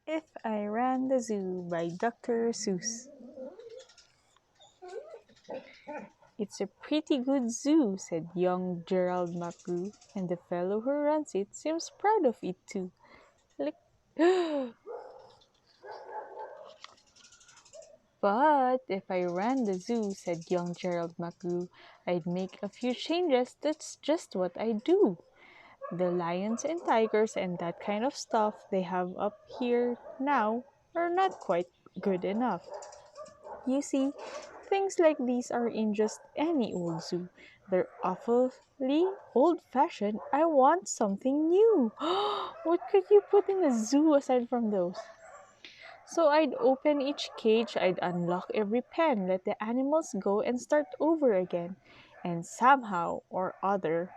If I Ran the Zoo by Dr. Seuss. It's a pretty good zoo, said young Gerald McGrew, and the fellow who runs it seems proud of it too. Like, but if I ran the zoo, said young Gerald McGrew, I'd make a few changes. That's just what I do. The lions and tigers and that kind of stuff they have up here now are not quite good enough. You see, things like these are in just any old zoo. They're awfully old fashioned. I want something new. What could you put in a zoo aside from those? So I'd open each cage, I'd unlock every pen, let the animals go and start over again. And somehow or other,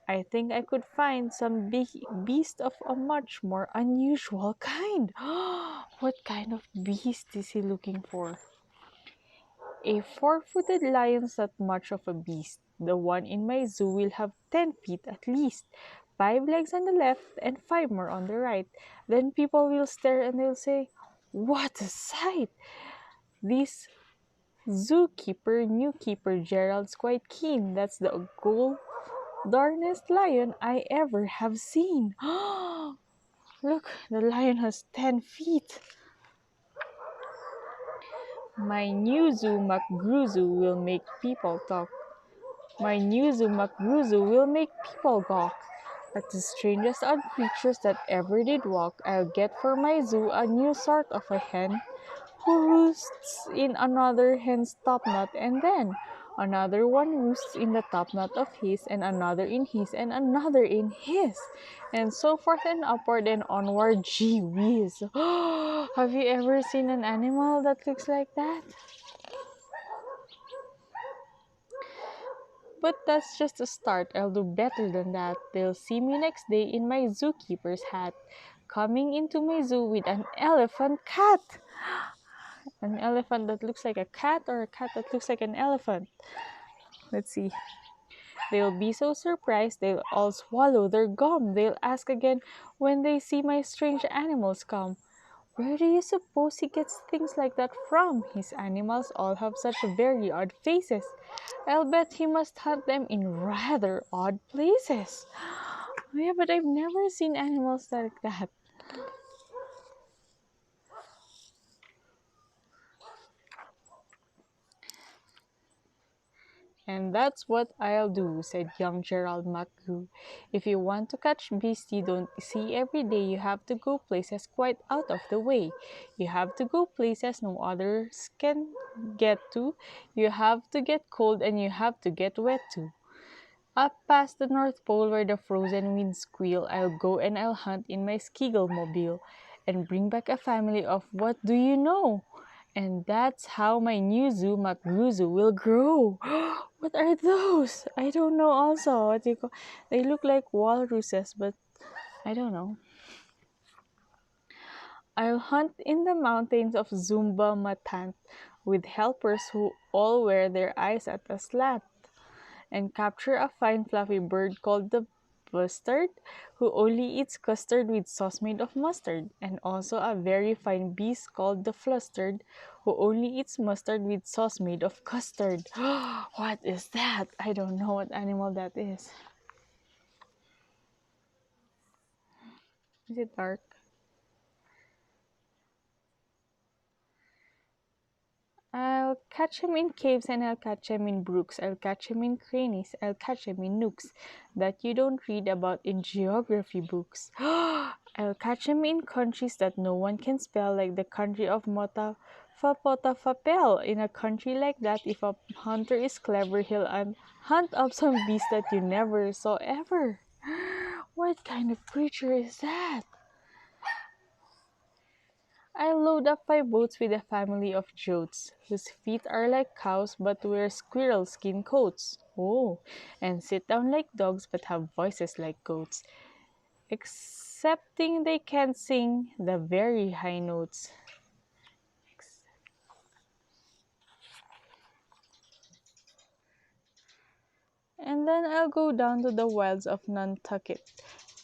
I think I could find some big beast of a much more unusual kind. What kind of beast is he looking for? A four-footed lion's not much of a beast. The one in my zoo will have 10 feet at least, 5 legs on the left and 5 more on the right. Then people will stare and they'll say, "What a sight! This new keeper Gerald's quite keen. That's the gold darnest lion I ever have seen." Look, the lion has 10 feet. My new zoo McGruzu will make people talk. My new zoo McGruzu will make people gawk at the strangest odd creatures that ever did walk. I'll get for my zoo a new sort of a hen who roosts in another hen's topknot, and then another one roosts in the topknot of his, and another in his, and another in his, and so forth and upward and onward. Gee whiz! Have you ever seen an animal that looks like that? But that's just a start. I'll do better than that. They'll see me next day in my zookeeper's hat, coming into my zoo with an elephant cat. An elephant that looks like a cat or a cat that looks like an elephant. Let's see. They'll be so surprised they'll all swallow their gum. They'll ask again when they see my strange animals come. Where do you suppose he gets things like that from? His animals all have such very odd faces. I'll bet he must hunt them in rather odd places. Yeah, but I've never seen animals like that. And that's what I'll do, said young Gerald McGrew. If you want to catch beasts you don't see every day, you have to go places quite out of the way. You have to go places no others can get to. You have to get cold and you have to get wet too. Up past the North Pole where the frozen winds squeal, I'll go and I'll hunt in my Skiggle-mobile and bring back a family of what do you know? And that's how my new zoo, McGruzu, will grow. What are those? I don't know also what you call. They look like walruses, but I don't know. I'll hunt in the mountains of Zumba Matant with helpers who all wear their eyes at a slant and capture a fine fluffy bird called the bustard, who only eats custard with sauce made of mustard, and also a very fine beast called the flustered, who only eats mustard with sauce made of custard. What is that? I don't know what animal that is. Is it dark? I'll catch him in caves and I'll catch him in brooks. I'll catch him in crannies. I'll catch him in nooks that you don't read about in geography books. I'll catch him in countries that no one can spell, like the country of Mota Fapota Fapel. In a country like that, if a hunter is clever, he'll hunt up some beast that you never saw ever. What kind of creature is that? I load up 5 boats with a family of jotes, whose feet are like cows but wear squirrel skin coats. Oh, and sit down like dogs but have voices like goats, excepting they can't sing the very high notes. And then I'll go down to the wilds of Nantucket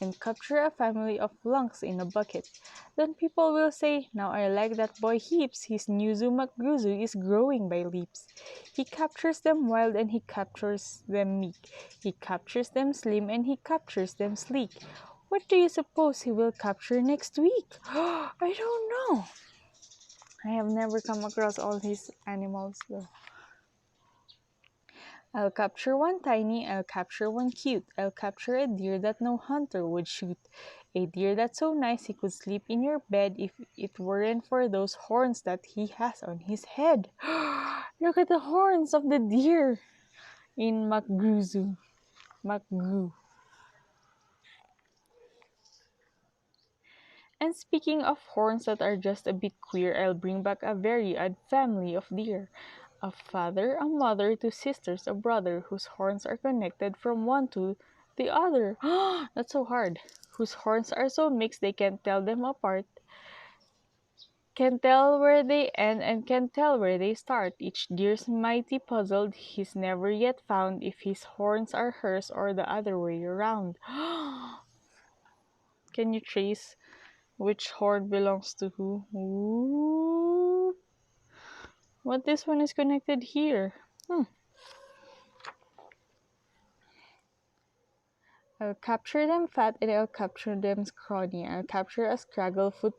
and capture a family of lunks in a bucket. Then people will say, now I like that boy heaps, his Nyuzu Makguzu is growing by leaps. He captures them wild and he captures them meek. He captures them slim and he captures them sleek. What do you suppose he will capture next week? I don't know. I have never come across all these animals though. I'll capture one tiny, I'll capture one cute, I'll capture a deer that no hunter would shoot. A deer that's so nice he could sleep in your bed if it weren't for those horns that he has on his head. Look at the horns of the deer in Makguzu. Makgu. And speaking of horns that are just a bit queer, I'll bring back a very odd family of deer. A father, a mother, two sisters, a brother, whose horns are connected from one to the other. That's so hard. Whose horns are so mixed they can't tell them apart, can tell where they end, and can tell where they start. Each deer's mighty puzzled, he's never yet found if his horns are hers or the other way around. Can you trace which horn belongs to who? Ooh. What this one is connected here? I'll capture them fat and I'll capture them scrawny. I'll capture a scragglefoot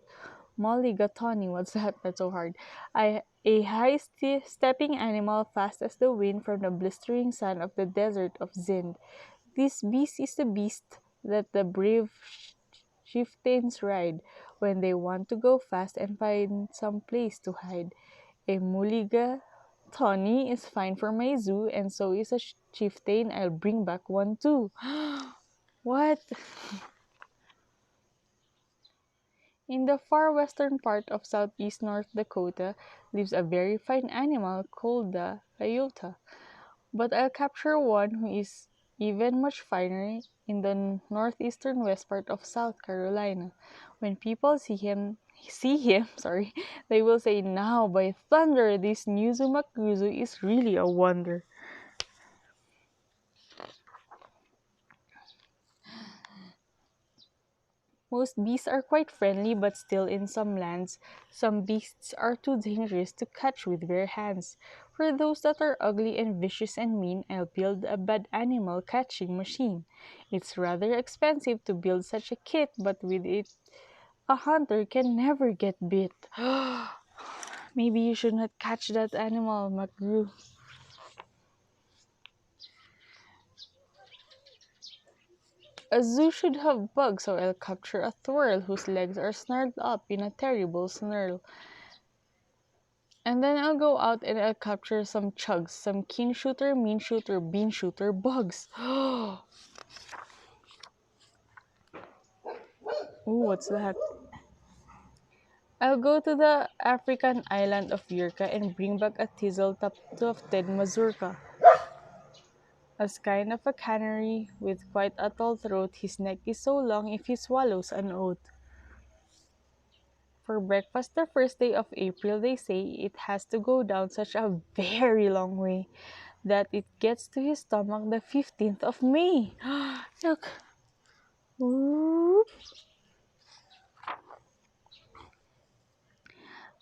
mulligatawny. What's that? That's so hard. A high stepping animal fast as the wind from the blistering sun of the desert of Zend. This beast is the beast that the brave chieftains ride when they want to go fast and find some place to hide. A mulligatawny is fine for my zoo, and so is a chieftain. I'll bring back one too. What? In the far western part of southeast North Dakota lives a very fine animal called the coyote. But I'll capture one who is even much finer in the northeastern west part of South Carolina. When people see him, sorry, they will say, "Now, by thunder, this Newzumakguzu is really a wonder." Most beasts are quite friendly, but still in some lands, some beasts are too dangerous to catch with bare hands. For those that are ugly and vicious and mean, I'll build a bad animal catching machine. It's rather expensive to build such a kit, but with it, a hunter can never get bit. Maybe you should not catch that animal, McGrew. A zoo should have bugs, so I'll capture a thwirl whose legs are snarled up in a terrible snarl. And then I'll go out and I'll capture some chugs, some keen shooter, mean shooter, bean shooter bugs. Ooh, what's that? I'll go to the African island of Yurka and bring back a tufted mazurka. As kind of a canary with quite a tall throat, his neck is so long if he swallows an oat. For breakfast the first day of April, they say it has to go down such a very long way that it gets to his stomach the 15th of May. Look. Whoop.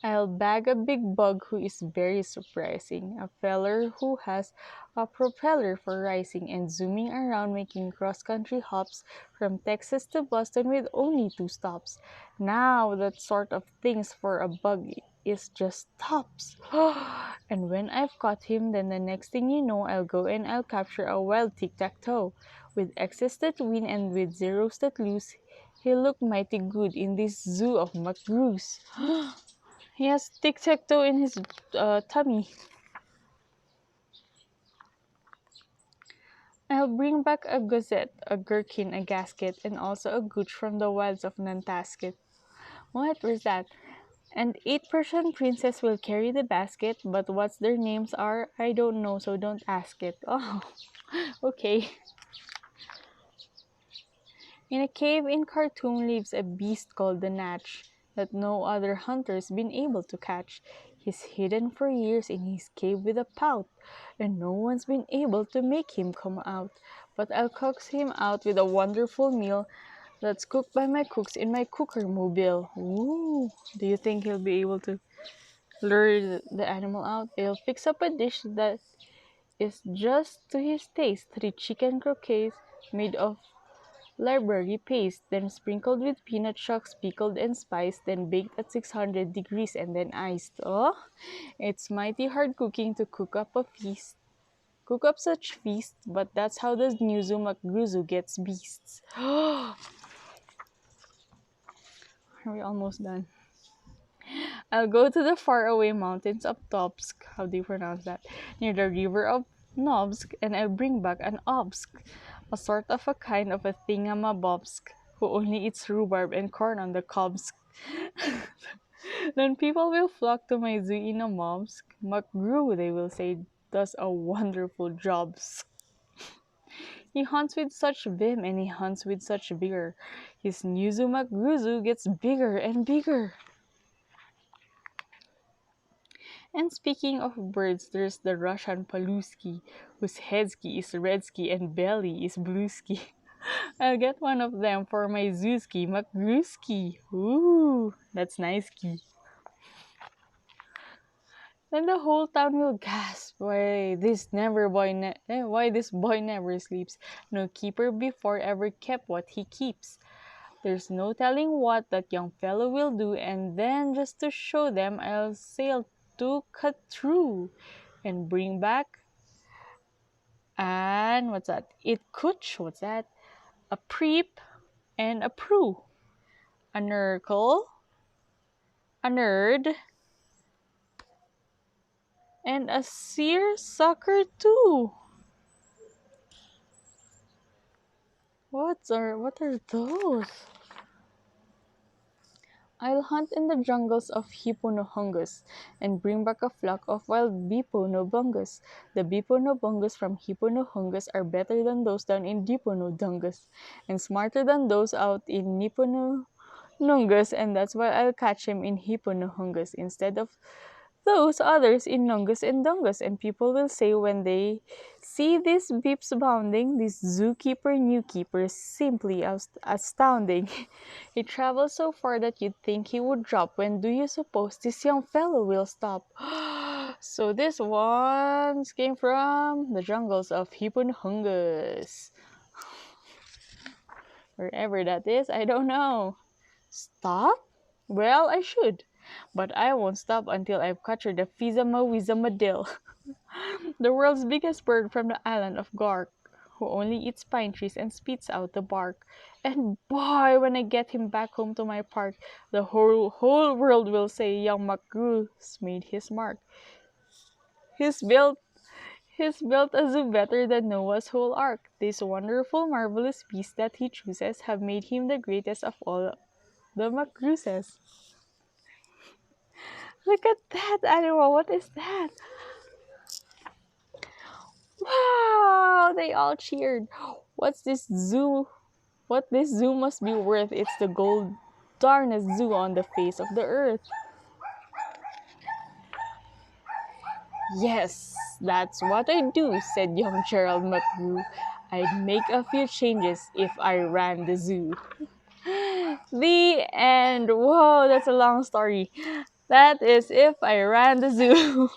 I'll bag a big bug who is very surprising, a feller who has a propeller for rising and zooming around making cross-country hops from Texas to Boston with only 2 stops. Now that sort of things for a bug is just tops. And when I've caught him, then the next thing you know, I'll go and I'll capture a wild tic-tac-toe. With X's that win and with zeros that lose, he'll look mighty good in this zoo of McGrews. He has tic-tac-toe in his tummy. I'll bring back a gazette, a gherkin, a gasket, and also a gooch from the wilds of Nantasket. What was that? And 8 Persian princes will carry the basket, but what their names are, I don't know, so don't ask it. Oh, okay. In a cave in Khartoum lives a beast called the Natch that no other hunter's been able to catch. He's hidden for years in his cave with a pout, and no one's been able to make him come out. But I'll coax him out with a wonderful meal That's cooked by my cooks in my cooker mobile. Ooh, do you think he'll be able to lure the animal out? He'll fix up a dish that is just to his taste. 3 chicken croquettes made of library paste, then sprinkled with peanut shucks, pickled and spiced, then baked at 600 degrees and then iced. Oh, it's mighty hard cooking to cook up a feast. Cook up such feasts, but that's how the Nyuzu Makguzu gets beasts. Are we almost done? I'll go to the faraway mountains of Topsk, how do you pronounce that? Near the river of Novsk, and I'll bring back an Obsk, a sort of a kind of a thingamabobsk, who only eats rhubarb and corn on the cobs. Then people will flock to my zoo in Omobsk. Makgru, they will say, does a wonderful job. He hunts with such vim and he hunts with such vigor. His Nyuzu Makguzu gets bigger and bigger. And speaking of birds, there's the Russian Paluski, whose headsky is redsky and belly is bluesky. I'll get one of them for my Zooski Makgruski. Ooh, that's nice key. Then the whole town will gasp, why this boy never sleeps. No keeper before ever kept what he keeps. There's no telling what that young fellow will do, and then just to show them, I'll sail to cut through and bring back and what's that? It kuch, what's that? A preep and a prue, a nurgle, a nerd, and a seersucker too. What are those? I'll hunt in the jungles of Hipponohungus and bring back a flock of wild Biponobungus. The Biponobungus from Hipponohungus are better than those down in Diponodungus and smarter than those out in Nungus, and that's why I'll catch him in Hipponohungus instead of those others in Nungus and Dungus, and people will say when they see these beeps bounding, this zookeeper new keeper is simply astounding. He travels so far that you'd think he would drop. When do you suppose this young fellow will stop? So this ones came from the jungles of Hipponohungus. Wherever that is, I don't know. Stop? Well, I should. But I won't stop until I've captured the Fizamawizamadil, the world's biggest bird from the island of Gark, who only eats pine trees and spits out the bark. And boy, when I get him back home to my park, the whole world will say young McGrews made his mark. He's built He's built a zoo better than Noah's whole ark. These wonderful, marvelous beasts that he chooses have made him the greatest of all the McGrewses. Look at that animal. What is that? Wow! They all cheered. What's this zoo? What this zoo must be worth. It's the gold darnest zoo on the face of the earth. Yes, that's what I do, said young Gerald McGrew. I'd make a few changes if I ran the zoo. The end. Whoa, that's a long story. That is if I ran the zoo.